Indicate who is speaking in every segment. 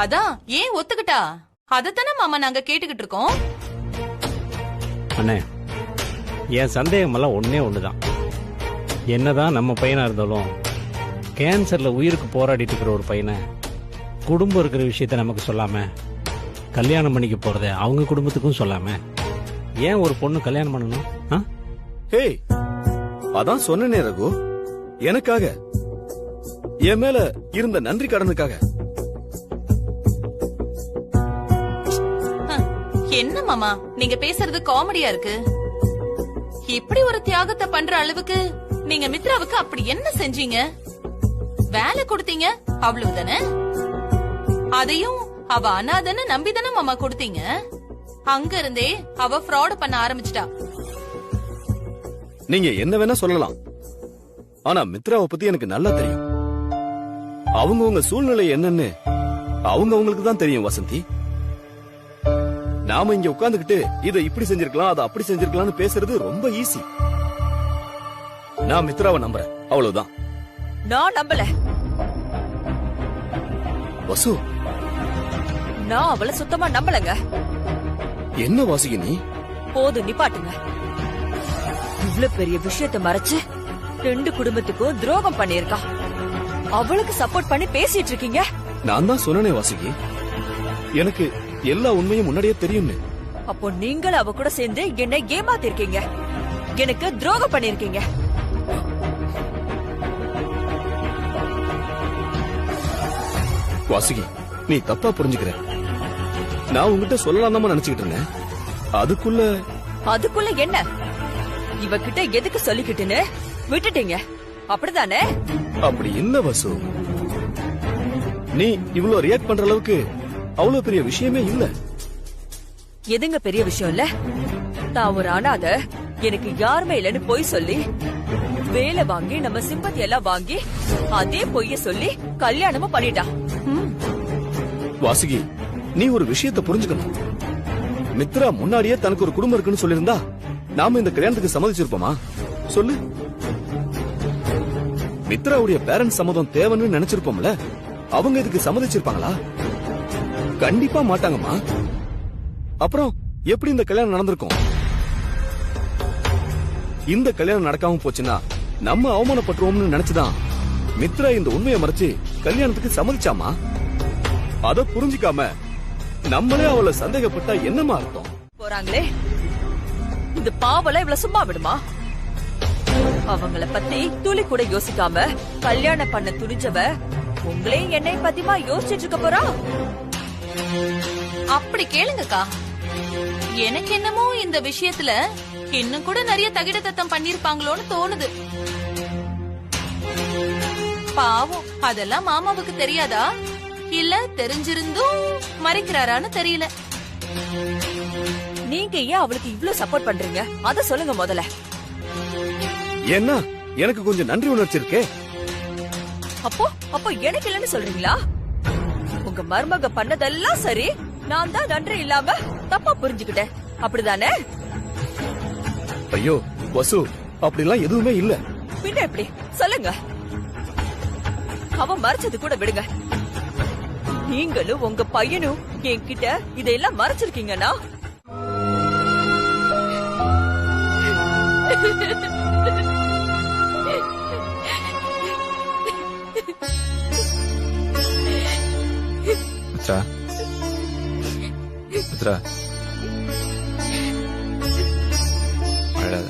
Speaker 1: அதான் ஏன் ஒத்துக்கிட்டா? அதத்தானே மாமா நாங்க கேட்டுக்கிட்டு இருக்கோம்.
Speaker 2: அண்ணே, என் சந்தேகம் எல்லாம் ஒன்னே ஒண்ணுதான். என்னதான் நம்ம பையனா இருந்தாலும் கேன்சர்ல உயிருக்கு போராடிட்டு இருக்கிற ஒரு பையனை குடும்பம் இருக்கிற விஷயத்த நமக்கு சொல்லாம கல்யாணம் பண்ணிக்க போறத அவங்க குடும்பத்துக்கும் சொல்லாம ஏன் ஒரு பொண்ணு கல்யாணம் பண்ணணும்?
Speaker 3: ஹே, அதான் சொன்னனே ரகு, எனக்காக, என் மேல இருந்த நன்றி கடனுக்காக.
Speaker 1: என்ன மாமா நீங்க பேசுறது காமெடியா இருக்கு. இப்படி ஒரு தியாகத்தை பண்ற அளவுக்கு நீங்க மித்ராவுக்கு அப்படி என்ன செஞ்சீங்க? வேலை கொடுத்தீங்க அவ்வளவுதானே? அதையும் அவ அனாதன்னு நம்பிதானே மாமா கொடுத்தீங்க. அங்க இருந்தே அவ ஃப்ராட் பண்ண ஆரம்பிச்சிட்டா.
Speaker 3: நீங்க என்ன வேணா சொல்லலாம், ஆனா மித்ராவை பத்தி எனக்கு நல்லா தெரியும். அவங்க உங்க சூழ்நிலை என்னன்னு அவங்க உங்களுக்கு தான் தெரியும் வசந்தி. நாம இங்க உட்கார்ந்துகிட்டு இதை இப்படி செஞ்சிருக்கலாம் அதை அப்படி செஞ்சிருக்கலாம்னு பேசுறது ரொம்ப ஈஸி. நான் மித்ராவை நம்புறேன், அவ்வளவுதான்.
Speaker 4: நான் நம்பல
Speaker 3: வசு,
Speaker 4: நான் அவளை சுத்தமா நம்பலங்க.
Speaker 3: என்ன வாசிக்க நீ?
Speaker 4: போது நிப்பாட்டுங்க. இவ்வளவு பெரிய விஷயத்தை மறைச்சு 2 குடும்பத்துக்கும் துரோகம் பண்ணிருக்கா. அவளுக்கு சப்போர்ட் பண்ணி பேசிட்டு இருக்கீங்க.
Speaker 3: நான் தான் சொன்னனே வாசிக்கு, எனக்கு எல்லா உண்மையும் முன்னாடியே தெரியும்னு.
Speaker 4: அப்போ நீங்களும் அவ கூட சேர்ந்து என்னை ஏமாத்திருக்கீங்க, எனக்கு துரோகம் பண்ணிருக்கீங்க.
Speaker 3: வாசுகி, நீ தப்பா புரிஞ்சுக்கிற. நான் உங்ககிட்ட சொல்லலாம் நினைச்சுக்கிட்டு இருந்தேன். அதுக்குள்ள
Speaker 4: என்ன? இவகிட்ட எதுக்கு சொல்லிக்கிட்டுன்னு விட்டுட்டீங்க, அப்படிதானே?
Speaker 3: அப்படி இல்ல வசு, நீ இவ்வளவு ரியாக்ட் பண்ற அளவுக்கு அவ்வளவு பெரிய விஷயமே இல்ல.
Speaker 4: எதுங்க பெரிய விஷயம் இல்ல? தான் ஒரு அனாதை, எனக்கு யாருமே இல்லன்னு பொய் சொல்லி வேலை வாங்கி நம்ம சிம்பத்தி எல்லாம் வாங்கி அதே பொய்ய சொல்லி கல்யாணமும் பண்ணிட்டா.
Speaker 3: வாசுகி, நீ ஒரு விஷயத்தை புரிஞ்சுக்கணும். மித்ரா முன்னாடியே தனக்கு ஒரு குடும்பம் இருக்குன்னு சொல்லிருந்தா நாம இந்த கல்யாணத்துக்கு சம்மதிச்சிருப்போமா? சொல்லு. மித்ராவுடைய பேரண்ட்ஸ் சம்மதம் தேவைன்னு நினைச்சிருப்போம்ல, அவங்க இதுக்கு சம்மதிச்சிருப்பாங்களா? கண்டிப்பா மாட்டாங்கம்மா. அப்புறம் எப்படி இந்த கல்யாணம் நடந்திருக்கும்? இந்த கல்யாணம் நடக்காம போச்சுன்னா நம்ம அவமானப்பட்டுருவோம்னு நினைச்சுதான் மித்ரா இந்த உண்மையை மறைச்சு கல்யாணத்துக்கு சம்மதிச்சாமா. அத புரிஞ்சுக்காம நம்மளே அவளை சந்தேகப்பட்டா என்னமா அர்த்தம்?
Speaker 4: போறாங்களே, இந்த பாவல இவ்வளவு சும்மா விடுமா? அவங்கள பத்தி துளி கூட யோசிக்காம கல்யாணம் பண்ண துணிஞ்சவ உங்களே என்னை பத்திமா யோசிச்சுட்டு இருக்க போறா?
Speaker 1: அப்படி கேளுங்கக்கா. எனக்கு என்னமோ இந்த விஷயத்துல இன்னும் கூட நிறைய தகிட தத்தம் பண்ணிருப்பாங்களோன்னு தோணுது. பாவம், அதெல்லாம் மாமாவுக்கு தெரியாதா? இல்ல தெரிஞ்சிருந்தும் மறைக்கிறாரான்னு தெரியல.
Speaker 4: நீங்க ஏன் அவளுக்கு இவ்ளோ சப்போர்ட் பண்றீங்க? அத சொல்லுங்க முதல்ல.
Speaker 3: என்ன, எனக்கு கொஞ்சம் நன்றி உணர்ச்சி இருக்கே.
Speaker 4: அப்போ எனக்கு இல்லன்னு சொல்றீங்களா? உங்க மருமக பண்ணதெல்லாம் சரி, நான் தான் நன்றி இல்லாம தப்பா புரிஞ்சுக்கிட்டேன், அப்படிதானே?
Speaker 3: ஐயோ வசு, அப்படிலாம் எதுவுமே இல்ல.
Speaker 4: பின்ன எப்படி சொல்லுங்க? அவ மறைச்சது கூட விடுங்க, நீங்களும் உங்க பையனும் என்கிட்ட இதெல்லாம் மறைச்சிருக்கீங்கன்னா
Speaker 5: மித்ரா, மித்ரா, அழாத.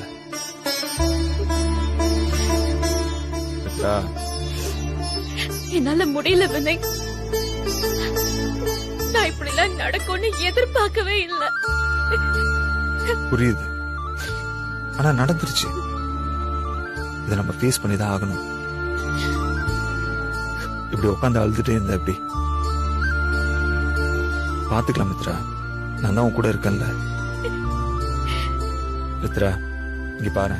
Speaker 5: மித்ரா,
Speaker 6: என்னால முடியல வினய். நான் இப்படி எல்லாம் நடக்கும்னு எதிர்பார்க்கவே இல்ல.
Speaker 5: புரியுது, ஆனா நடந்துருச்சு. இதை நம்ம ஃபேஸ் பண்ணிதான் ஆகணும். இப்படி உட்காந்து அழுதுட்டே இருந்த எப்படி? பாத்துக்கலாம் மித்ரா, நான் தான் உன் கூட இருக்கேன்ல. மித்ரா, இங்க பாரு.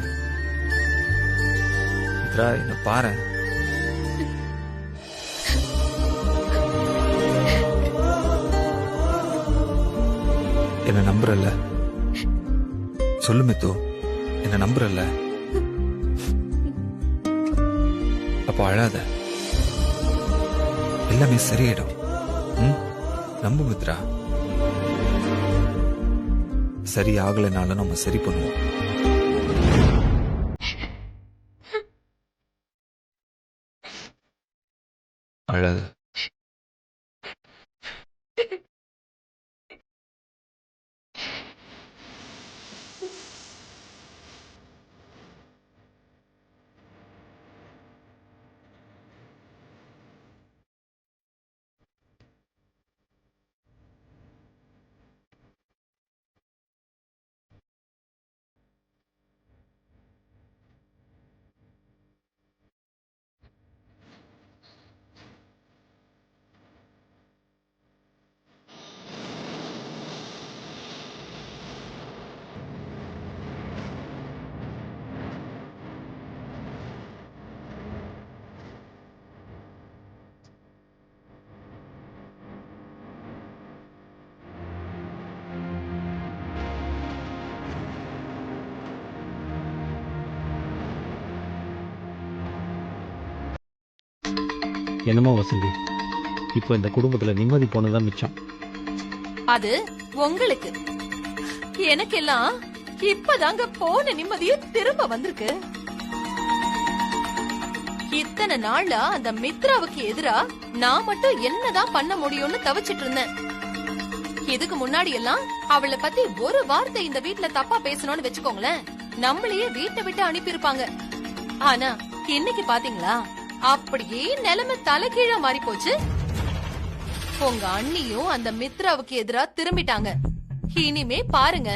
Speaker 5: மித்ரா, என்ன பாரு. என்ன நம்புறல்ல? சொல்லு மித்து, என்ன நம்புறல்ல? அப்போ அழாத, எல்லாமே சரியாயிடும். நம்பு மித்ரா. சரி ஆகலைனாலும் நம்ம சரி பண்ணுவோம். அழாத.
Speaker 2: என்னமோ வசந்தி, இப்போ இந்த குடும்பத்துல நிம்மதி போனதான் மிச்சம்.
Speaker 1: அது உங்களுக்கு. எனக்கெல்லாம் இப்பதாங்க போன நிம்மதியும் திரும்ப வந்திருக்கு. இத்தனை நாளா அந்த மித்ராவுக்கு எதிரா நான் மட்டும் என்னதான் பண்ண முடியும்னு தவிச்சிட்டு இருந்தேன். இதுக்கு முன்னாடி எல்லாம் அவளை பத்தி ஒரு வார்த்தை இந்த வீட்ல தப்பா பேசணும்னு வச்சுக்கோங்களேன், நம்மளையே வீட்டை விட்டு அனுப்பியிருப்பாங்க. ஆனா இன்னைக்கு பாத்தீங்களா, அப்படியே நிலைமை தலைகீழா மாறி போச்சு. உங்க அண்ணியும் அந்த மித்ராவுக்கு எதிரா திரும்பிட்டாங்க. இனிமே பாருங்க,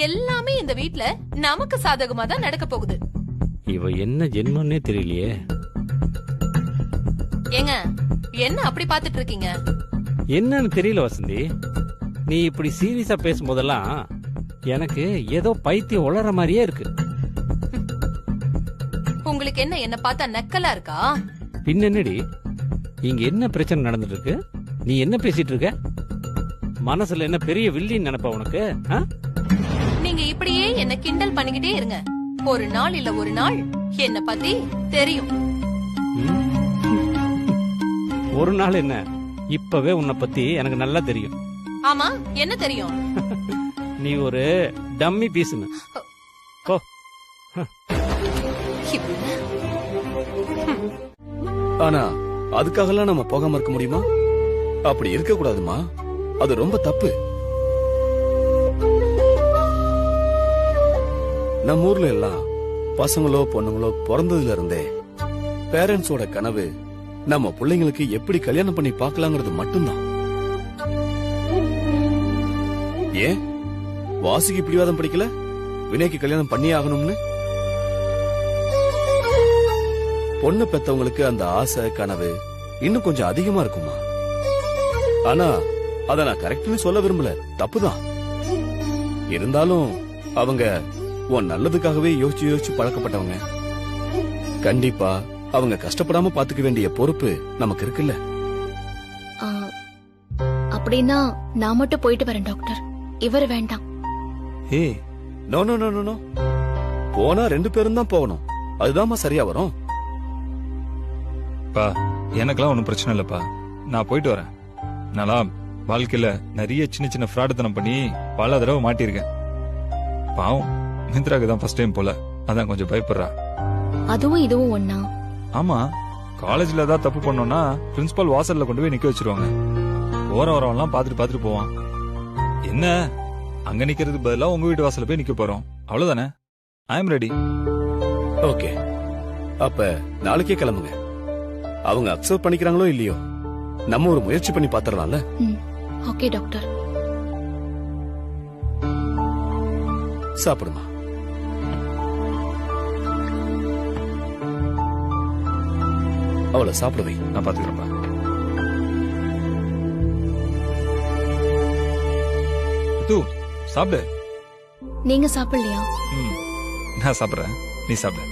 Speaker 1: எல்லாமே இந்த வீட்ல நமக்கு சாதகமா தான் நடக்க போகுது.
Speaker 2: இவ என்ன ஜென்மன்னே தெரியலையே.
Speaker 1: ஏங்க, என்ன அப்படி பாத்துட்டு இருக்கீங்க?
Speaker 2: என்னன்னு தெரியல வசந்தி. நீ இப்படி சீரியஸா பேசும்போதெல்லாம் எனக்கு ஏதோ பைத்தியம் உளற மாதிரியே இருக்கு.
Speaker 1: உங்களுக்கு என்ன என்ன பார்த்தா நக்கலா இருக்கா?
Speaker 2: பின்ன என்னடி, இங்க என்ன பிரச்சனை நடந்துட்டு இருக்கு? நீ என்ன பேசிட்டு இருக்க? மனசுல என்ன பெரிய வில்லின்னு நினைப்பா உனக்கு?
Speaker 1: நீங்க இப்படியே என்ன கிண்டல் பண்ணிக்கிட்டே இருங்க. ஒரு நாள் இல்ல ஒரு நாள் என்ன பத்தி தெரியும்.
Speaker 2: ஒரு நாள் என்ன, இப்பவே உன்னை பத்தி எனக்கு நல்லா தெரியும்.
Speaker 1: ஆமா, என்ன தெரியும்?
Speaker 2: நீ ஒரு டம்மி பீஸ்னு. போ.
Speaker 3: ஆனா அதுக்காகலாம் நம்ம போகாம இருக்க முடியுமா? அப்படி இருக்க கூடாதுமா, அது ரொம்ப தப்பு. நம்ம ஊர்ல எல்லாம் பசங்களோ பொண்ணுங்களோ பிறந்ததுல இருந்தே பேரண்ட்ஸோட கனவு நம்ம பிள்ளைங்களுக்கு எப்படி கல்யாணம் பண்ணி பார்க்கலாங்கிறது மட்டும்தான். ஏன் வாசிக்கு பிடிவாதம் பிடிக்கல வினய்க்கு கல்யாணம் பண்ணியே ஆகணும்னு? பொண்ணு பெத்தவங்களுக்கு அந்த ஆசை கனவு இன்னும் கொஞ்சம் அதிகமா இருக்குமா? ஆனா அத நான் கரெக்ட்னு சொல்ல விரும்பல, தப்புதான். இருந்தாலும் அவங்க உன் நல்லதுக்காகவே யோசிச்சு யோசிச்சு பழக்கப்பட்டவங்க. கண்டிப்பா அவங்க கஷ்டப்படாம பாத்துக்க வேண்டிய பொறுப்பு நமக்கு இருக்குல்ல.
Speaker 7: அப்படின்னா நான் மட்டும் போயிட்டு வரேன் டாக்டர், இவர் வேண்டாம்.
Speaker 5: ஏய்,
Speaker 3: நோ நோ நோ நோ, போனா 2 பேரும் தான் போகணும். அதுதான்மா சரியா வரும்.
Speaker 8: பா, எனக்கெல்லாம் ஒன்றும் பிரச்சனை இல்லப்பா, நான் போயிட்டு வரேன். நல்லா வாழ்க்கையில நிறைய சின்ன சின்ன ஃப்ராடுத்தனம் பண்ணி பல தடவை மாட்டிருக்கேன். பாவம் மித்ராக்கு தான் ஃபர்ஸ்ட் டைம் போல, அதான் கொஞ்சம் பயப்படுறா.
Speaker 7: அதுவும் இதுவும் ஒண்ணா?
Speaker 8: ஆமா, காலேஜ்ல ஏதாவது தப்பு பண்ணோம்னா பிரின்சிபால் வாசல்ல கொண்டு போய் நிக்க வச்சிருவாங்க. போற வரவெல்லாம் பாத்துட்டு போவான். என்ன அங்க நிக்கிறதுக்கு பதிலா உங்க வீட்டு வாசல்ல போய் நிக்க போறோம், அவ்வளவுதானே? I am ready.
Speaker 3: ஓகே, அப்ப நாளைக்கே கிளம்புங்க. அவங்க அக்செப்ட் பண்ணிக்கிறாங்களோ இல்லையோ, நம்ம ஒரு முயற்சி பண்ணி பாத்துறலாம்ல.
Speaker 7: Okay doctor.
Speaker 3: சாப்பிடுமா. அவளை சாப்பிட வை,
Speaker 8: நான் பாத்துக்கிறேன்ப்பா. சாப்பிடு.
Speaker 7: நீங்க சாப்பிடலையா?
Speaker 8: நான் சாப்பிடுறேன், நீ சாப்பிடு.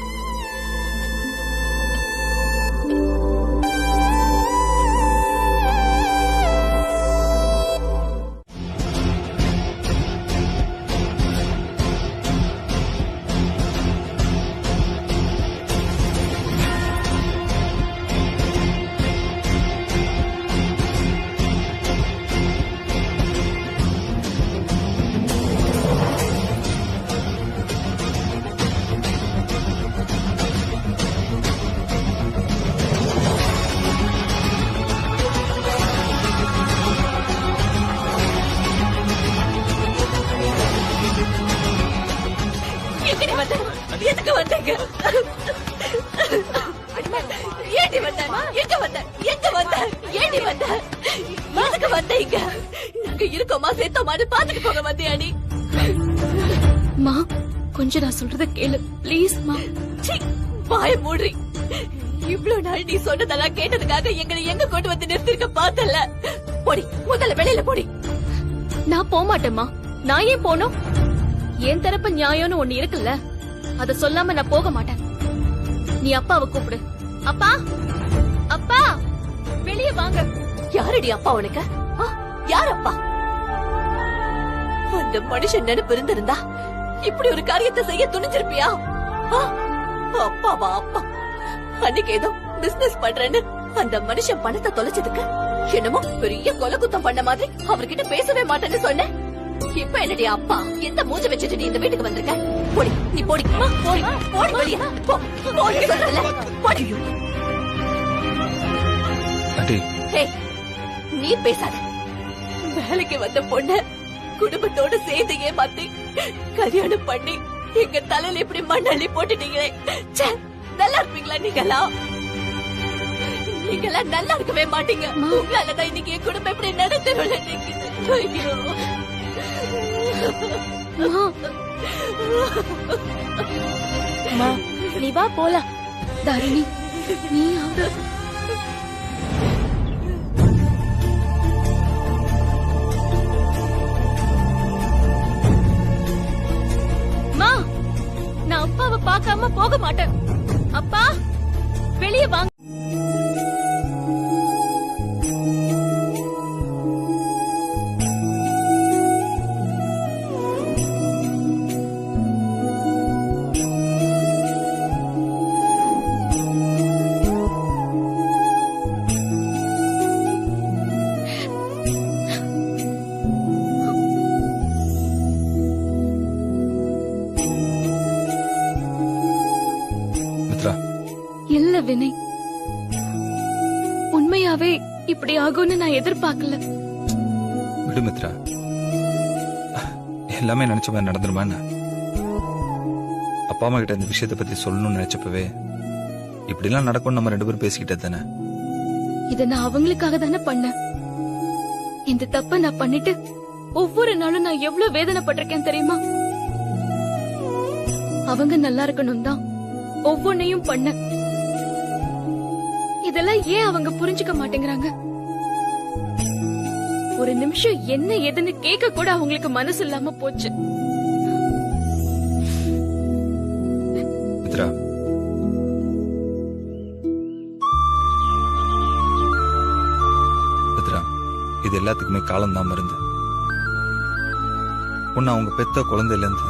Speaker 4: ஏடி வந்த எங்க வந்த ஏடி வந்த எதுக்கு வந்த இங்க நாங்க இருக்கோமா சேர்த்தோமான்னு பாத்துட்டு போக வந்தியா நீ?
Speaker 7: மா கொஞ்சம் நான் சொல்றத கேளு ப்ளீஸ் மா.
Speaker 4: சீ, வாய மூடுறி. இவ்வளவு நாள் நீ சொன்னதெல்லாம் கேட்டதுக்காக எங்களை எங்க கொண்டு வந்து நிறுத்திருக்க பார்த்தல. போடி, முதல்ல வெளியில போடி.
Speaker 7: நான் போக மாட்டேம்மா. நான் ஏன் போகணும்? என் தரப்பு நியாயம்னு ஒண்ணு இருக்குல்ல, அத சொல்லாம நான் போக மாட்டேன். நீ அப்பாவை கூப்பிடு. அப்பா, அப்பா, வெளியே வாங்க.
Speaker 4: யாரடி அப்பா உனக்கு? யார் அப்பா? அந்த மனுஷன் நினைப்பு இருந்திருந்தா இப்படி ஒரு காரியத்தை செய்ய துணிஞ்சிருப்பியா? அப்பாவா அப்பா? அன்னைக்கு ஏதோ பிசினஸ் பண்றேன்னு அந்த மனுஷன் பணத்தை தொலைச்சதுக்கு என்னமோ பெரிய கொலை குத்தம் பண்ண மாதிரி அவர்கிட்ட பேசவே மாட்டேன்னு சொன்னேன். இப்ப என்னடி அப்பா? எந்த மூஞ்ச வச்சுட்டு நீ இந்த வீட்டுக்கு வந்திருக்க? போடி, நீ போடி, போடி, போடி வெளிய. போடி சொல்றல, போடி. ஏய், நீ பேசாத. வேலைக்கு வந்த பொண்ண குடும்பத்தோட சேர்ந்து ஏமாத்தி கல்யாணம் பண்ணி எங்க தலையில இப்படி மண்ணள்ளி போட்டுட்டீங்களே. ச்சே, நல்லா இருப்பீங்களா நீங்களா? நீங்கெல்லாம் நல்லா இருக்கவே மாட்டீங்க. உங்களாலதான் இன்னைக்கு என் குடும்பம் இப்படி நடத்தணும்ல. ஐயோ,
Speaker 7: நீ வா போலாம். தாரிணி, நீ நான் அப்பாவை பார்க்காம போக மாட்டேன். அப்பா, வெளியே வாங்க. இல்ல வினய், உண்மையாவே இப்படி ஆகும்னு நான் எதிர்பார்க்கல.
Speaker 5: விடு மித்ரா, எல்லாமே நினைச்ச மாதிரி நடந்துருமா? அப்பா அம்மா கிட்ட இந்த விஷயத்தை பத்தி சொல்லணும்னு நினைச்சப்பவே இப்படி எல்லாம் நடக்கும் நம்ம 2 பேரும் பேசிக்கிட்டே தானே.
Speaker 7: இத நான் அவங்களுக்காக தானே பண்ணேன். இந்த தப்ப நான் பண்ணிட்டு ஒவ்வொரு நாளும் நான் எவ்வளவு வேதனைப்பட்டிருக்கேன் தெரியுமா? அவங்க நல்லா இருக்கணும் தான் ஒவ்வொன்னையும் பண்ண. இதெல்லாம் ஏன் அவங்க புரிஞ்சுக்க மாட்டேங்கிறாங்க? ஒரு நிமிஷம் என்ன ஏதுன்னு கேட்க கூட அவங்களுக்கு மனசு இல்லாம போச்சு.
Speaker 5: மித்ரா, மித்ரா, இது எல்லாத்துக்குமே காலம்தான் மருந்து. உன்னை அவங்க பெத்த குழந்தையில இருந்து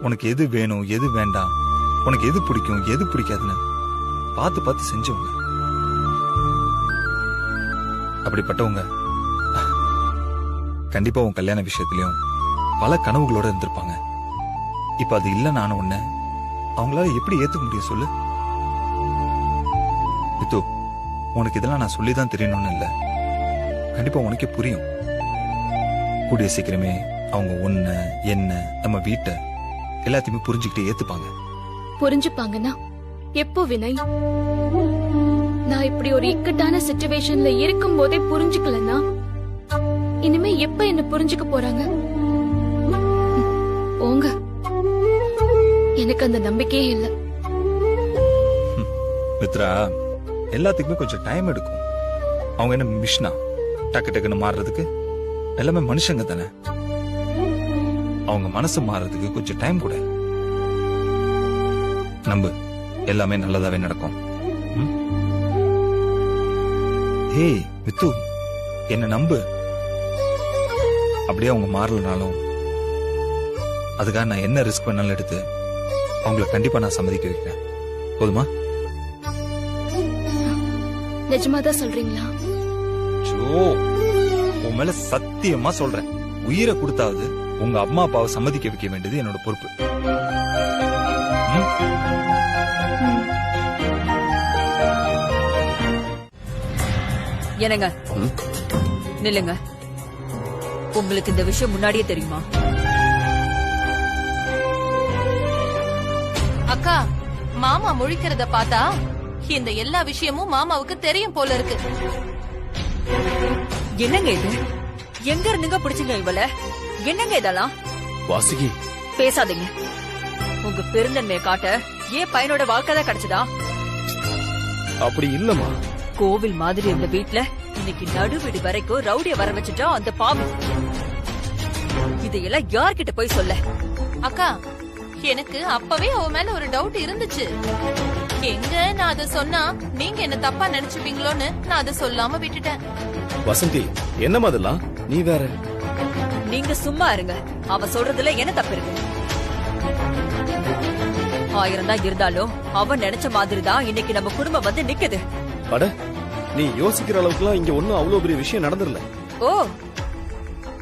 Speaker 5: உனக்கு எது வேணும் எது வேண்டாம், உனக்கு எது பிடிக்கும் எது பிடிக்காதுன்னு பார்த்து பார்த்து செஞ்சவங்க. அப்படிப்பட்டவங்க கண்டிப்பா உன் கல்யாண விஷயத்திலயும் பல கனவுகளோட இருந்திருப்பாங்க. இப்ப அது இல்ல நானும் ஒண்ணு அவங்களால எப்படி ஏத்துக்க முடியும் சொல்லு? மித்து, உனக்கு இதெல்லாம் நான் சொல்லிதான் தெரியணும்னு இல்ல, கண்டிப்பா உனக்கே புரியும். கூடிய சீக்கிரமே அவங்க ஒண்ணு என்ன நம்ம வீட்டை எல்லாத்தையுமே புரிஞ்சுக்கிட்டு ஏத்துப்பாங்க.
Speaker 7: புரிஞ்சுப்பாங்கன்னா எப்போ வினய்? நான் இப்படி ஒரு இக்கட்டான சிச்சுவேஷன்ல இருக்கும் போதே புரிஞ்சுக்கலன்னா இனிமே எப்ப என்ன புரிஞ்சுக்க போறாங்க? போங்க, எனக்கு அந்த நம்பிக்கையே இல்ல.
Speaker 5: மித்ரா, எல்லாத்துக்குமே கொஞ்சம் டைம் எடுக்கும். அவங்க என்ன மிஷினா டக்கு டக்குன்னு மாறுறதுக்கு? எல்லாமே மனுஷங்க தானே. அவங்க மனசு மாறுறதுக்கு கொஞ்சம் டைம் கூட. நம்பு, எல்லாமே நல்லதாவே நடக்கும். ஏய் மித்து, என்ன நம்பு. அப்படியே அவங்க மாறலனாலும் அதுக்காக நான் என்ன ரிஸ்க் பண்ணாலும் எடுத்து அவங்கள கண்டிப்பா நான் சம்மதிக்க வைக்கிறேன். போதுமா?
Speaker 7: நிஜமாதான் சொல்றீங்களா?
Speaker 5: உன் மேல சத்தியமா சொல்றேன். உயிரை கொடுத்தாவது உங்க அம்மா அப்பாவை சம்மதிக்க வைக்க வேண்டியது என்னோட பொறுப்பு.
Speaker 4: என்னங்க, நில்லுங்க. உங்களுக்கு இந்த விஷயம் முன்னாடியே தெரியுமா?
Speaker 1: அக்கா, மாமா முழிக்கிறத பார்த்தா இந்த எல்லா விஷயமும் மாமாவுக்கு தெரியும் போல இருக்கு.
Speaker 4: என்னங்க இது? எங்க இருந்துங்க பிடிச்சுங்க இவள? என்னங்க இதெல்லாம்?
Speaker 3: வாசுகி,
Speaker 4: பேசாதீங்க. உங்க பெருந்தன்மையை காட்ட ஏன் பையனோட வாழ்க்கை தான் கிடைச்சதா?
Speaker 3: அப்படி இல்லம்மா.
Speaker 4: கோவில் மாதிரி இருந்த வீட்ல இன்னைக்கு நடுவீடு வரைக்கும் ரவுடிய வர வச்சுட்டா அந்த பாவி. இதையெல்லாம் யார்கிட்ட போய் சொல்ல?
Speaker 1: அக்கா, எனக்கு அப்பவே அவ மேல ஒரு டவுட் இருந்துச்சு. எங்க நான் அத சொன்னா நீங்க என்ன தப்பா நினைச்சுப்பீங்களோன்னு நான் அத சொல்லாம விட்டுட்டேன்.
Speaker 3: வசந்தி, என்னம்மா அதெல்லாம்? நீ வேற.
Speaker 4: நீங்க சும்மா இருங்க. அவ சொல்றதுல என்ன தப்பு இருக்கு? 1000 தான் இருந்தாலும் அவன் நினைச்ச மாதிரி தான் இன்னைக்கு நம்ம குடும்பம் வந்து நிக்குது.
Speaker 3: அட, நீ யோசிக்கிற அளவுக்குலாம் இங்க ஒண்ணும் அவ்வளவு பெரிய விஷயம் நடந்துடல.
Speaker 4: ஓ,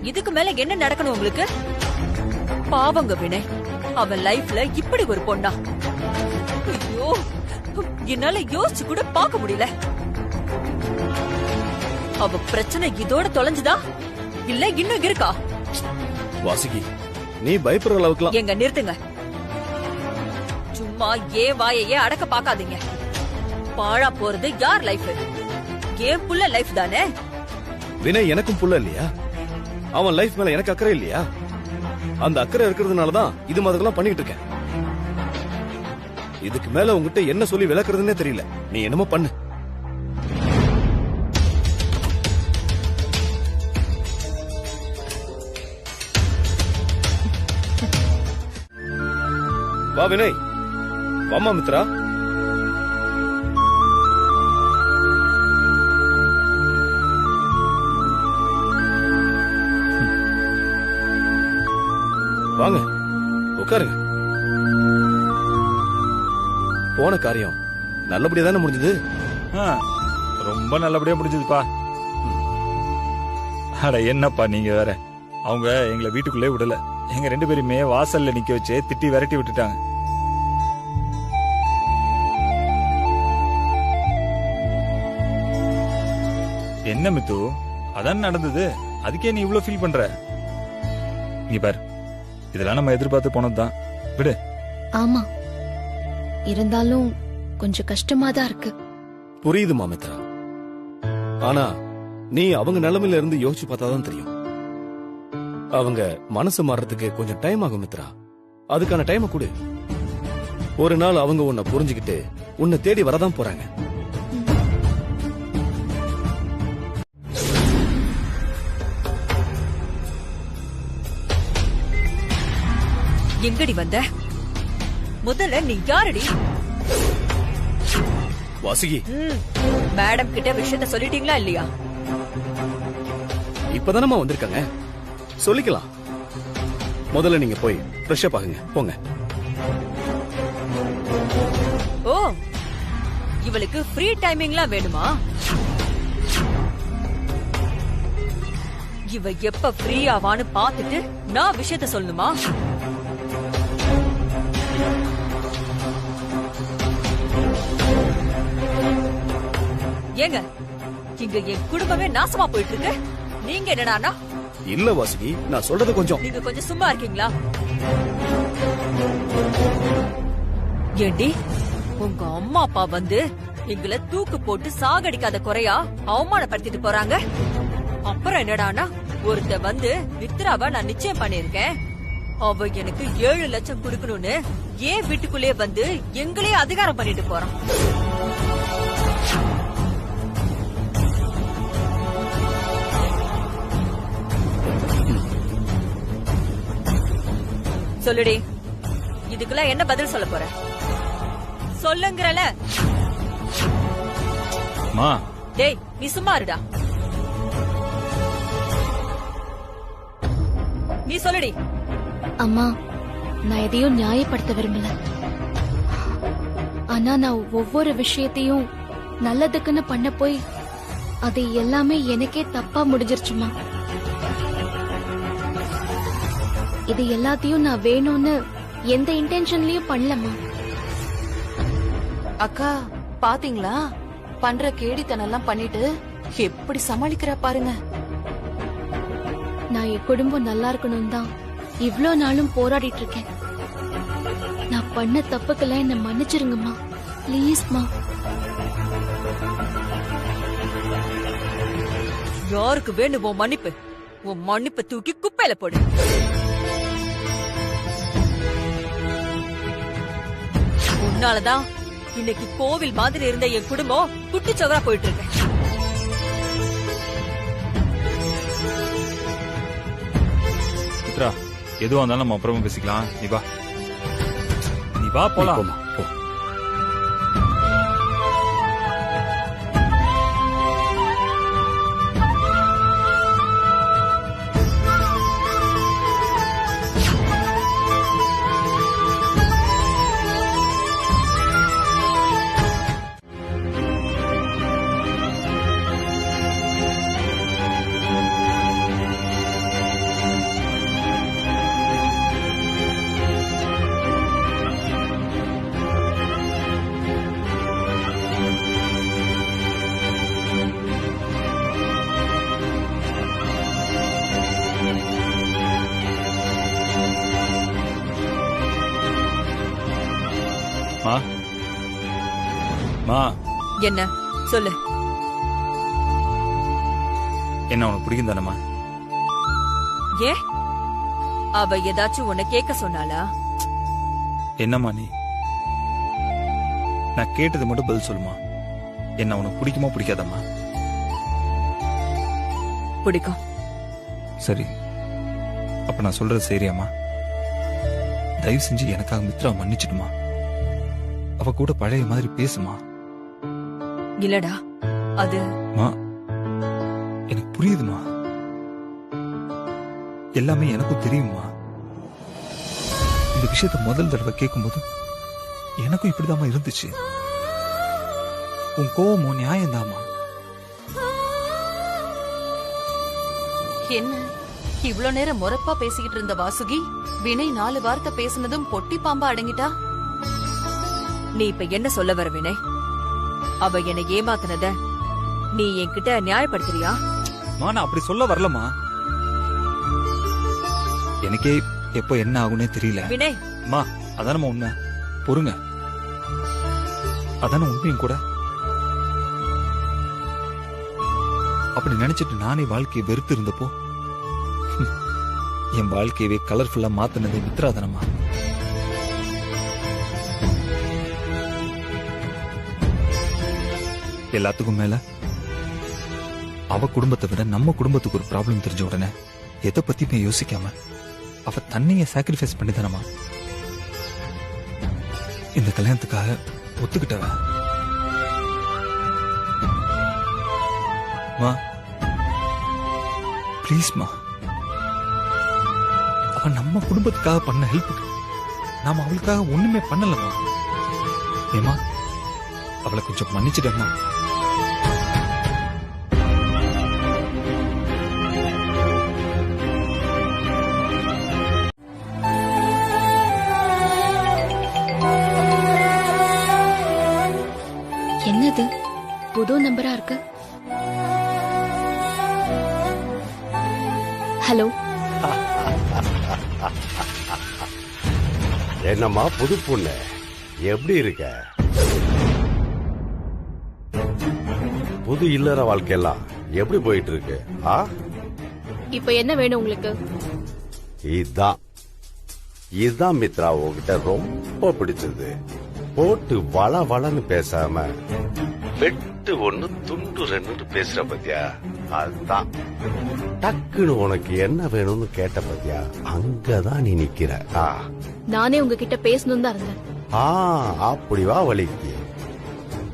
Speaker 4: இதுக்கு மேல என்ன நடக்கணும் உங்களுக்கு? பாவங்க வினய், அவன் லைஃப்ல இப்படி ஒரு பொண்ணா? ஐயோ, என்னால யோசிச்சு கூட பார்க்க முடியல. அவ பிரச்சனை இதோட தொலைஞ்சுதா இல்ல இன்னும் இருக்கா?
Speaker 3: வாசுகி, நீ பயப்படுற அளவுக்குலாம்.
Speaker 4: எங்க நிறுத்துங்க. சும்மா வாயையே அடக்க பாக்காதீங்க. பாழா போறது யார் லைஃப்? ஏன் புள்ள லைஃப் தானே.
Speaker 3: வினய் எனக்கும் புள்ள இல்லையா? அவன் லைஃப் மேல எனக்கு அக்கறை இல்லையா? அந்த அக்கறை இருக்கிறதுனாலதான் இது மாதிரிலாம் பண்ணிட்டு இருக்கேன். இதுக்கு மேல உங்ககிட்ட என்ன சொல்லி விளக்குறதுன்னே தெரியல. நீ என்னமோ பண்ணு. வா வினய், வாமா மித்ரா. வாங்க, உட்காருங்க. போன காரியம் நல்லபடியா தானே முடிஞ்சது?
Speaker 8: ரொம்ப நல்லபடியா முடிஞ்சதுப்பா. அட என்னப்பா நீங்க வேற. அவங்க எங்களை வீட்டுக்குள்ளே விடல. எங்க 2 பேருமே வாசல்ல நிக்க வச்சு திட்டி விரட்டி விட்டுட்டாங்க. என்ன மித்து, அதான் நடந்தது. அதுக்கே நீ இவ்ளோ ஃபீல் பண்ற? நீ பார், இதெல்லாம் நம்ம எதிர்பார்த்து போனதுதான். விடு.
Speaker 7: ஆமா, இருந்தாலும் கொஞ்சம் கஷ்டமா தான் இருக்கு.
Speaker 3: புரியுது மாமித்ரா. ஆனா நீ அவங்க நிலைமையில இருந்து யோசிச்சு பார்த்தாதான் தெரியும். அவங்க மனசு மாறதுக்கு கொஞ்சம் டைம் ஆகும் மித்ரா. அதுக்கான டைம் கொடு. ஒரு நாள் அவங்க உன்னை புரிஞ்சுக்கிட்டு உன்னை தேடி வரதான் போறாங்க.
Speaker 4: எங்கடி வந்த? முதல்ல நீ யாரடி?
Speaker 3: வாசுகி,
Speaker 4: மேடம் கிட்ட விஷயத்த சொல்லிட்டீங்களா இல்லையா?
Speaker 3: இப்பதானமா வந்திருக்காங்க, சொல்லிக்கலாம். முதல்ல நீங்க போய் ஃப்ரெஷ் அப் ஆகுங்க, போங்க.
Speaker 4: ஓ, இவளுக்கு ஃப்ரீ டைமிங்லாம் வேணுமா? இவ எப்ப ஃப்ரீ ஆவான்னு பாத்துட்டு நான் விஷயத்த சொல்லணுமா? ஏங்க, இங்க என் குடும்பமே நாசமா போயிட்டு இருக்கு. நீங்க என்னடா?
Speaker 3: இல்ல வாசுகி, நான் சொல்றது கொஞ்சம்.
Speaker 4: நீங்க கொஞ்சம் சும்மா இருக்கீங்களா? ஏண்டி, உங்க அம்மா அப்பா வந்து எங்களை தூக்கு போட்டு சாகடிக்காத குறையா அவமானப்படுத்திட்டு போறாங்க. அப்புறம் என்னடானா, ஒருத்த வந்து மித்ராவை நான் நிச்சயம் பண்ணிருக்கேன், அவ எனக்கு 7 லட்சம் கொடுக்கணும்னு ஏன் வீட்டுக்குள்ளே வந்து எங்களே அதிகாரம் பண்ணிட்டு போறான். சொல்லுடி, இதுக்கெல்லாம் என்ன பதில் சொல்ல போற? சொல்லுங்கறல.
Speaker 8: மா,
Speaker 4: டேய் நீ சும்மா இருடா. நீ சொல்லுடி.
Speaker 7: அம்மா, நான் எதையும் நியாயப்படுத்த விரும்பல. ஆனா நான் ஒவ்வொரு விஷயத்தையும் நல்லதுக்குன்னு பண்ண போய் அது எல்லாமே எனக்கே தப்பா முடிஞ்சிருச்சுமா. இது எல்லாத்தையும் நான் வேணும்னு எந்த இன்டென்ஷன்லயும் பண்ணலமா.
Speaker 1: அக்கா பாத்தீங்களா, பண்ற கேடித்தனெல்லாம் பண்ணிட்டு எப்படி சமாளிக்கிறா பாருங்க.
Speaker 7: நான் என் குடும்பம் நல்லா இருக்கணும் தான் இவ்ளோ நாளும் போராடிட்டு இருக்கேன். நான் பண்ண தப்புக்கெல்லாம் என்ன மன்னிச்சிருங்கம்மா, ப்ளீஸ்மா.
Speaker 4: யாருக்கு வேணும் உன் மன்னிப்பு? உன் மன்னிப்பை தூக்கி குப்பையில போடு. உன்னாலதான் இன்னைக்கு கோவில் மாதிரி இருந்த என் குடும்பம் குட்டிச்சவரா போயிட்டு இருக்கு.
Speaker 8: மித்ரா, எதுவா இருந்தாலும் நம்ம அப்புறமா பேசிக்கலாம். நீ வா போலாம்.
Speaker 3: போமா, போ.
Speaker 8: மா,
Speaker 4: என்ன சொல்லு.
Speaker 5: என்ன உனக்கு பிடிக்கும் தானம்மா?
Speaker 4: ஏ, அவ ஏதாச்சும் உன்னை கேட்க சொன்னாளா?
Speaker 5: என்னம்மா நீ? நான் கேட்டது மட்டும் பதில் சொல்லுமா. என்ன உனக்கு பிடிக்குமா பிடிக்காதம்மா?
Speaker 4: பிடிக்கும்.
Speaker 5: சரி, அப்ப நான் சொல்றது சரியாம்மா? தயவு செஞ்சு எனக்காக மித்ரா மன்னிச்சிடுமா. அவ கூட பழைய மாதிரி பேசுமா.
Speaker 4: இல்லடா, அது
Speaker 5: எனக்கு புரியுதுமா. எல்லாமே எனக்கும் தெரியுமா. இந்த விஷயத்த முதல் தடவை கேட்கும்போது எனக்கும் இப்படிதாம்மா இருந்துச்சு. உன் கோவமும் நியாயம்தாம்மா.
Speaker 1: என்ன இவ்ளோ நேரம் முறப்பா பேசிக்கிட்டு இருந்த வாசுகி வினய் 4 வார்த்தை பேசுனதும் பொட்டி பாம்பா அடங்கிட்டா?
Speaker 4: நீ இப்ப என்ன சொல்ல வர வினய்? அவ என்னை ஏமாத்தினத நீ என்கிட்ட நியாயப்படுத்துறியா?
Speaker 5: நான் அப்படி சொல்ல வரலமா. எனக்கே எப்போ என்ன ஆகுனே தெரியல.
Speaker 4: வினய்,
Speaker 5: அம்மா, அதானம்மா உண்மை. பொறுங்க, அதான உண்மையும் கூட. அப்படி நினைச்சிட்டு நானே வாழ்க்கையை வெறுத்து இருந்தப்போ என் வாழ்க்கையவே கலர்ஃபுல்லா மாத்தினது மித்ரா தானம்மா. எல்லாத்துக்கும் மேல அவ குடும்பத்தை விட நம்ம குடும்பத்துக்கு ஒரு ப்ராப்ளம் தெரிஞ்ச உடனே எதை பத்தியுமே யோசிக்காம அவ தன்னைய சாக்ரிஃபைஸ் பண்ணி தானம்மா இந்த கல்யாணத்துக்காக ஒத்துக்கிட்டவ. மா, ப்ளீஸ்மா, அவ நம்ம குடும்பத்துக்காக பண்ண ஹெல்ப்புக்கு நாம அவளுக்காக ஒண்ணுமே பண்ணலமா. ஏமா, அவளை கொஞ்சம் மன்னிச்சிடமா.
Speaker 7: என்னது புது நம்பரா இருக்கு? ஹலோ,
Speaker 9: என்னம்மா புது பொண்ணு, எப்படி இருக்க? புது இல்லற வாழ்க்கையெல்லாம் எப்படி போயிட்டு இருக்கு?
Speaker 7: இப்ப என்ன வேணும் உங்களுக்கு?
Speaker 9: இதுதான் மித்ரா உங்ககிட்ட ரொம்ப பிடிச்சது. போட்டு வள வளன்னு பேசாம வெட்டு ஒண்ணு துண்டு 2 பேசுற பத்தியா? அதுதான் டக்குன்னு உனக்கு என்ன வேணும்னு கேட்ட பத்தியா? அங்கதான் நீ நிக்கிற.
Speaker 7: நானே உங்ககிட்ட பேசணும் தான் இருந்தேன்.
Speaker 9: அப்படிவா வலிக்கு.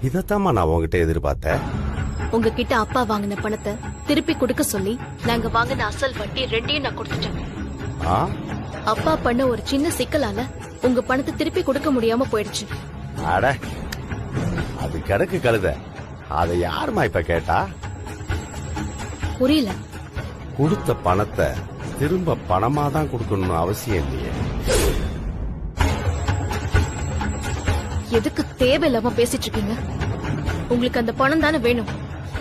Speaker 9: இதத்தாமா நான் உங்ககிட்ட எதிர்பார்த்தேன்.
Speaker 7: உங்ககிட்ட அப்பா வாங்கின பணத்தை திருப்பி கொடுக்க சொல்லி நாங்க வாங்கின அசல் வட்டி 2ஐயும் நான் கொடுத்துட்டேன். அப்பா பண்ண ஒரு சின்ன சிக்கலால உங்க பணத்தை திருப்பி கொடுக்க முடியாம போயிடுச்சு.
Speaker 9: அட, அது கிடக்கு கழுத. அதை யாருமா இப்ப கேட்டா?
Speaker 7: புரியல.
Speaker 9: கொடுத்த பணத்தை திரும்ப பணமா தான் கொடுக்கணும்னு அவசியம் இல்லையே.
Speaker 7: எதுக்கு தேவையில்லாம பேசிட்டு இருக்கீங்க? உங்களுக்கு அந்த பணம் தானே வேணும்.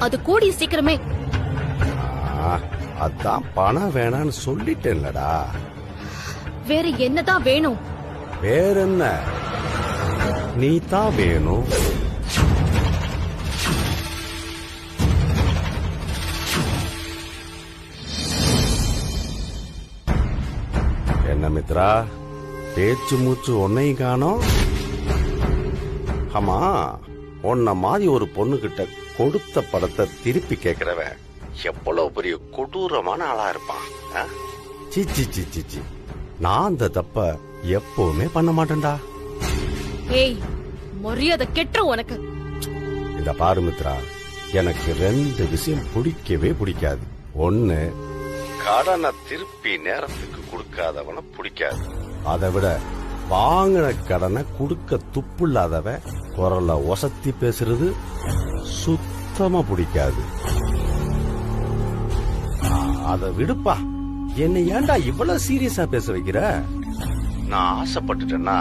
Speaker 7: அது கூடிய சீக்கிரமே.
Speaker 9: அதான் பணம் வேணான்னு சொல்லிட்டேன்லடா.
Speaker 7: வேற என்னதான் வேணும்?
Speaker 9: வேற என்ன? நீ தான் வேணும். என்ன மித்ரா, பேச்சு மூச்சு ஒன்னையும் காணோம். ஆமா, உன்ன மாதிரி ஒரு பொண்ணு கிட்ட கொடுத்த படத்தை திருப்பி கேட்கிறவன் எவ்வளவு பெரிய கொடூரமான ஆளா இருப்பான். சிச்சி சிச்சி சி, நான் அந்த தப்ப எப்பவுமே பண்ண மாட்டேன்டா.
Speaker 7: ஏய், மரியாதை கெட்டுற உனக்கு.
Speaker 9: இந்த பாரு மித்ரா, எனக்கு 2 விஷயம் பிடிக்கவே பிடிக்காது. ஒண்ணு, கடனை திருப்பி நேரத்துக்கு கொடுக்காதவன பிடிக்காது. அதை விட வாங்கின கடனை கொடுக்க துப்புள்ளாதவன் குரல்ல ஒசத்தி பேசுறது சுத்தமா பிடிக்காது. அதை விடுப்பா, என்னை ஏன்டா இவ்வளவு சீரியஸா பேச வைக்கிற? நான் ஆசைப்பட்டுட்டேன்னா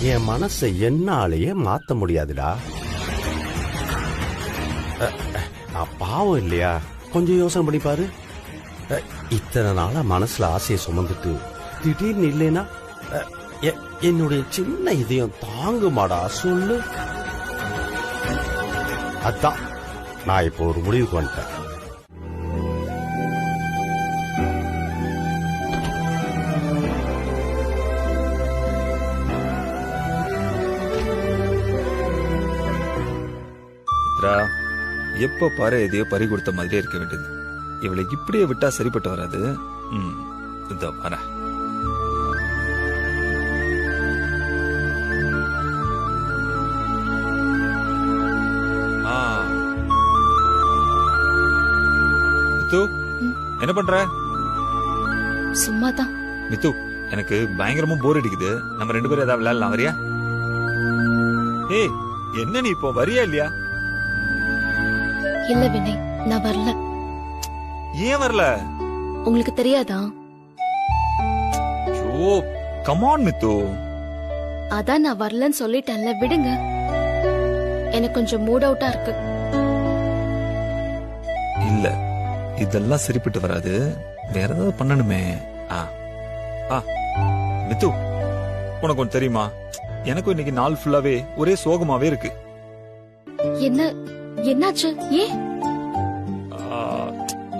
Speaker 9: என் மனசை என்னாலேயே மாத்த முடியாதுடா. பாவம் இல்லையா? கொஞ்சம் யோசனை பண்ணி பாரு. இத்தனை நாளா மனசுல ஆசையை சுமந்துட்டு திடீர்னு இல்லைன்னா என்னுடைய சின்ன இதயம் தாங்குமாடா சொல்லு. அதான் நான் இப்போ ஒரு முடிவுக்கு வந்துட்டேன்.
Speaker 8: எப்ப பாரு எதையோ பறி கொடுத்த மாதிரியே இருக்க வேண்டியது. இவளை இப்படியே விட்டா சரிப்பட்டு வராது. இதோ வர. மித்து, என்ன பண்ற?
Speaker 7: சும்மாதான்.
Speaker 8: மித்து, எனக்கு பயங்கரமா போர் அடிக்குது. நம்ம 2 பேரும் ஏதாவது விளையாடலாம், வரியா? ஏய், என்ன நீ இப்போ வரியா இல்லையா?
Speaker 7: இல்ல வினய், நான் வரல.
Speaker 8: ஏன் வரல?
Speaker 7: உங்களுக்கு தெரியாதா?
Speaker 8: ஓ, கம் ஆன் மித்து.
Speaker 7: அதான் நான் வரலன்னு சொல்லிட்டேன்ல, விடுங்க. எனக்கு கொஞ்சம் மூட் அவுட்டா இருக்கு.
Speaker 8: இல்ல, இதெல்லாம் சரிப்பட்டு வராது. வேற ஏதாவது பண்ணணுமே. மித்து, உனக்கு ஒண்ணு தெரியுமா? எனக்கும் இன்னைக்கு நாள் ஃபுல்லாவே ஒரே சோகமாவே இருக்கு.
Speaker 7: என்ன என்னாச்சு? ஏன்?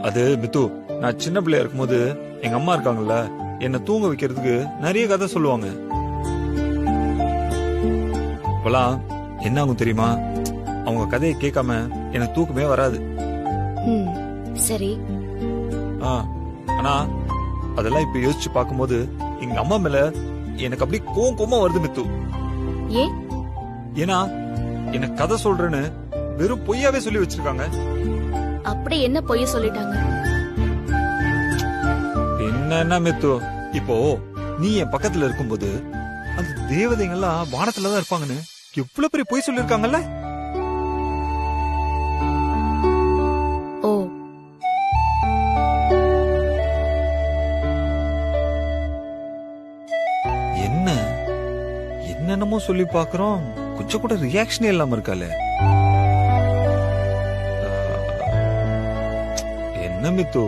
Speaker 8: அது மித்து, நான் சின்ன பிள்ளையா இருக்கும்போது எங்க அம்மா இருக்காங்கல்ல, என்ன தூங்க வைக்கிறதுக்கு நிறைய கதை சொல்லுவாங்க. இப்பெல்லாம் என்ன ஆகும் தெரியுமா? அவங்க கதையை கேட்காம எனக்கு தூக்கமே வராது.
Speaker 7: சரி.
Speaker 8: ஆனா அதெல்லாம் இப்ப யோசிச்சு பார்க்கும்போது எங்க அம்மா மேல எனக்கு அப்படி கோவமா வருது மித்து.
Speaker 7: ஏன்?
Speaker 8: ஏன்னா எனக்கு கதை சொல்றேன்னு வெறும் பொய்யாவே சொல்லி வச்சிருக்காங்க.
Speaker 7: அப்படி என்ன பொய்ய சொல்லிட்டாங்க?
Speaker 8: என்ன மித்து, இப்போ நீ என் பக்கத்துல இருக்கும்போது அந்த தேவதைங்கெல்லாம் வானத்துலதான் இருப்பாங்கன்னு எவ்வளவு பெரிய பொய் சொல்லிருக்காங்கல்ல.
Speaker 7: ஓ,
Speaker 8: என்ன என்னென்னமோ சொல்லி பாக்குறோம், கொஞ்சம் கூட ரியாக்ஷனே இல்லாம இருக்காளே. என்ன மித்து,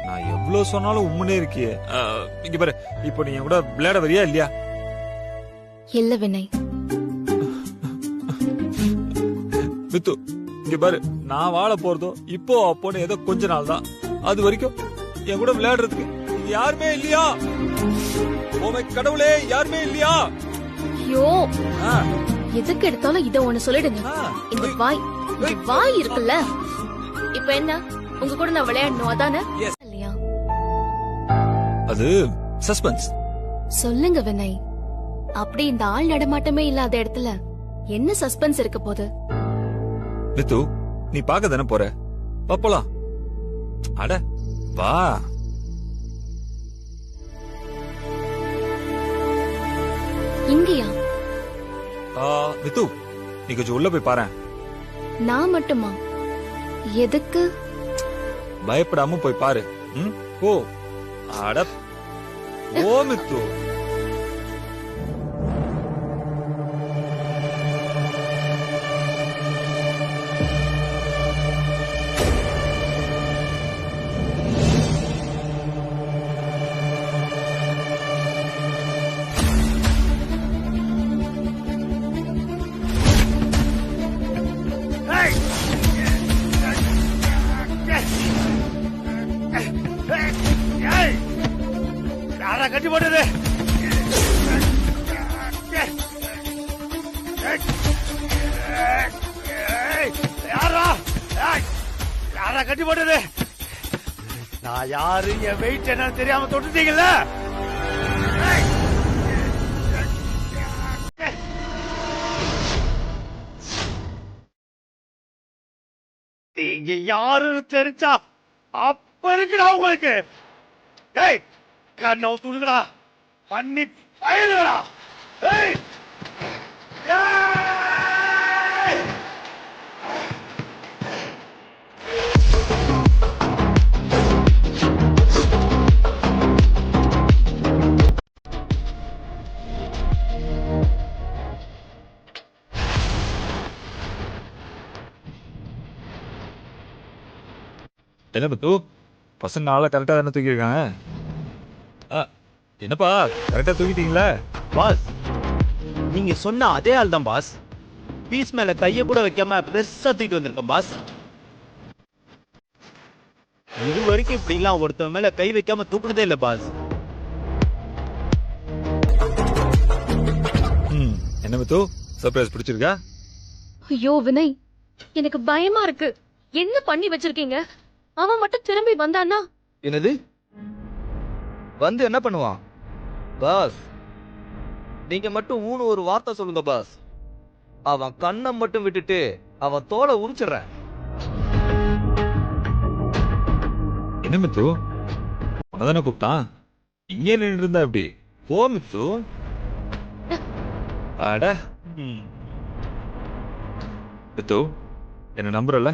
Speaker 8: நான் எவ்வளவு சொன்னாலும் உம்முனே இருக்கியே. இங்க பாரு, இப்போ நீ கூட விளையாட வரியா இல்லையா?
Speaker 7: இல்ல வினய்.
Speaker 8: மித்து, இங்க பாரு, நான் வாழ போறதோ இப்போ அப்போன்னு ஏதோ கொஞ்ச நாள் தான். அது வரைக்கும் என் கூட விளையாடுறதுக்கு யாருமே இல்லையா? ஓமை கடவுளே, யாருமே இல்லையா?
Speaker 7: ஐயோ, எதுக்கு எடுத்தாலும் இத ஒண்ணு சொல்லிடுங்க. இந்த வாய் இருக்குல்ல, இப்ப என்ன? உங்க கூட நான் விளையாடணும் அதானே? இல்லையா?
Speaker 8: அது சஸ்பென்ஸ்.
Speaker 7: சொல்லுங்க வினய். அப்படி இந்த ஆள் நடமாட்டமே இல்லாத இடத்துல என்ன சஸ்பென்ஸ் இருக்க போது?
Speaker 8: மித்து, நீ பாக்க தானே போற, பாப்பலாம். அட வா.
Speaker 7: இங்கயா?
Speaker 8: மித்து, நீ கொஞ்சம் உள்ள போய் பாரு.
Speaker 7: நான் மட்டுமா? எதுக்கு?
Speaker 8: பயப்படாம போய் பாரு. ஓ, அட ஓ மித்து.
Speaker 10: யாரா கட்டி போட்டது? யாரா யாரா கட்டி போட்டது? நான் யாரு, என் வெயிட் என்னன்னு தெரியாம தொட்டுட்டீங்கல்ல? நீங்க யாருன்னு தெரிஞ்சா அப்ப இருக்குடா உங்களுக்கு. டேய் கண்ணை துணுங்கடா, பண்ணி பயிலுடா. டேய்
Speaker 8: என்ன பத்து பசங்க ஆளை கரெக்டா தானே தூக்கியிருக்காங்க? என்னப்பா கரெக்டா தூக்கிட்டீங்களா?
Speaker 10: பாஸ், நீங்க சொன்ன அதே ஆள் தான் பாஸ். பீஸ் மேல கைய கூட வைக்காம பெருசா தூக்கிட்டு வந்திருக்கேன் பாஸ். இது வரைக்கும் இப்படி எல்லாம் ஒருத்தவங்க மேல கை வைக்காம தூக்குனதே இல்ல பாஸ்.
Speaker 8: என்ன பத்து சர்ப்ரைஸ் பிடிச்சிருக்கா?
Speaker 7: ஐயோ வினய், எனக்கு பயமா இருக்கு. என்ன பண்ணி வச்சிருக்கீங்க? அவன் மட்டும் திரும்பி வந்தான்னா?
Speaker 11: என்னது வந்து என்ன பண்ணுவான்? பாஸ், நீங்க மட்டும் ஊனு ஒரு வார்த்தை சொல்லுங்க பாஸ். அவன் கண்ணை மட்டும் விட்டுட்டு அவன் தோலை உரிச்சிடுறேன்.
Speaker 8: என்ன மித்து உனதானே கூப்பிட்டான், இங்கே நின்று இருந்தா எப்படி? போ மித்து. அட மித்து, என்ன நம்புறல?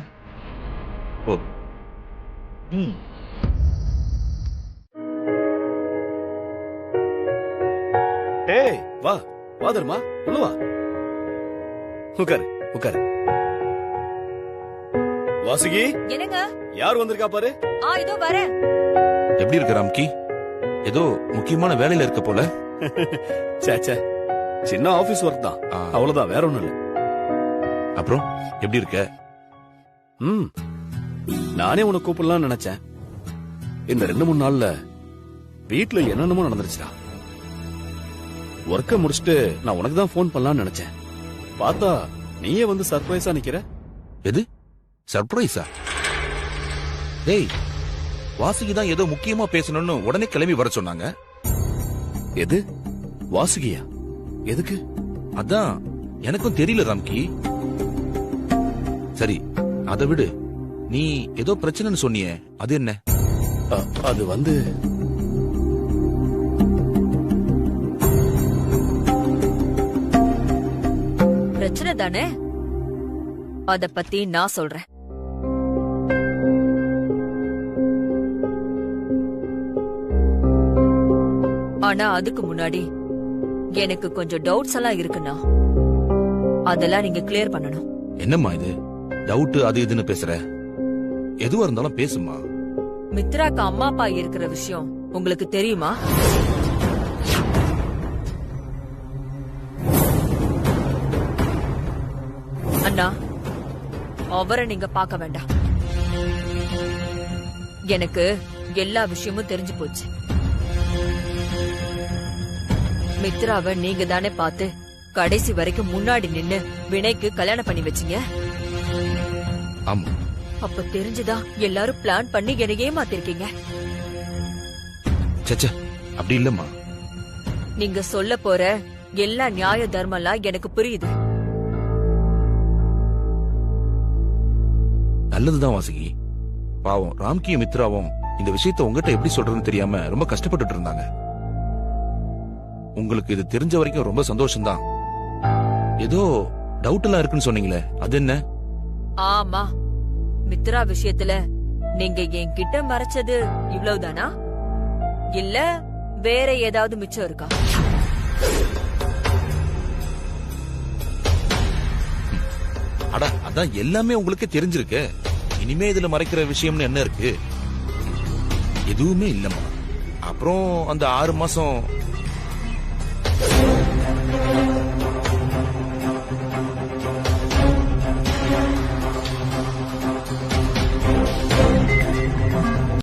Speaker 8: ஓ
Speaker 3: ஏய் வா வா தர்மா, உள்ள வா. உட்காரு உட்காரு. வாசுகி,
Speaker 4: என்னங்க?
Speaker 3: யார் வந்திருக்கா பாரு.
Speaker 4: இதோ வரேன்.
Speaker 12: எப்படி இருக்க ராம்கி? ஏதோ முக்கியமான வேலையில இருக்க போல.
Speaker 3: சேச்சே, சின்ன ஆபீஸ் ஒர்க் தான், அவ்வளவுதான், வேற ஒண்ணும் இல்ல.
Speaker 12: அப்புறம் எப்படி இருக்க?
Speaker 3: நானே உன்னை கூப்பிடலாம்னு நினைச்சேன். இந்த 2-3 நாள்ல வீட்டுல என்னென்னமோ நடந்துருச்சுடா. ஒர்க்க முடிச்சுட்டு நான் உனக்கு தான் போன் பண்ணலாம்னு நினைச்சேன். பார்த்தா நீயே வந்து சர்ப்ரைஸா நிக்கிற.
Speaker 12: எது சர்ப்ரைஸா? டேய், வாசுகி தான் ஏதோ முக்கியமா பேசணும்னு உடனே கிளம்பி வர சொன்னாங்க.
Speaker 3: எது வாசுகியா? எதுக்கு?
Speaker 12: அதான் எனக்கும் தெரியல ராம்கி. சரி அதை விடு, நீ ஏதோ பிரச்சனைன்னு சொன்னியே, அது என்ன?
Speaker 3: அது வந்து
Speaker 4: பிரச்சனை தானே, அத பத்தி நான் சொல்றேன். ஆனா அதுக்கு முன்னாடி எனக்கு கொஞ்சம் டவுட்ஸ் எல்லாம் இருக்குண்ணா, அதெல்லாம் நீங்க கிளியர் பண்ணணும்.
Speaker 12: என்னம்மா இது டவுட் அது இதுன்னு பேசுற? எதுவா இருந்தாலும் பேசுமா.
Speaker 4: மித்ராக்கு அம்மா அப்பா இருக்கிற விஷயம் உங்களுக்கு தெரியுமா? அண்ணா, அவரை நீங்க பார்க்க வேண்டாம். எனக்கு எல்லா விஷயமும் தெரிஞ்சு போச்சு. மித்ராவை நீங்க தானே பார்த்து கடைசி வரைக்கும் முன்னாடி நின்னு வினைக்கு கல்யாணம் பண்ணி வச்சீங்க.
Speaker 12: ஆமா.
Speaker 4: அப்ப தெரிஞ்சுதா எல்லாரும் பிளான் பண்ணி என்னை ஏமாத்திருக்கீங்க?
Speaker 12: சச்ச, அப்படி இல்லம்மா.
Speaker 4: நீங்க சொல்ல போற எல்லா நியாய தர்மம்லாம் எனக்கு புரியுது.
Speaker 12: நல்லதுதான் வாசுகி. பாவம் ராம்கியும் மித்ராவும் இந்த விஷயத்த உங்ககிட்ட எப்படி சொல்றதுன்னு தெரியாம ரொம்ப கஷ்டப்பட்டுட்டு இருந்தாங்க. உங்களுக்கு இது தெரிஞ்ச வரைக்கும் ரொம்ப சந்தோஷம்தான். ஏதோ டவுட் எல்லாம் இருக்குன்னு சொன்னீங்களே, அது என்ன?
Speaker 4: ஆமா, மித்ரா விஷயத்துல நீங்க என்கிட்ட மறைச்சது இவ்வளவுதானா, இல்ல வேற ஏதாவது மிச்சம் இருக்கா?
Speaker 12: அட, அதான் எல்லாமே உங்களுக்கு தெரிஞ்சிருக்கு. இனிமே இதுல மறைக்கிற விஷயம்னு என்ன இருக்கு? எதுவுமே இல்லம்மா. அப்புறம் அந்த 6 மாசம்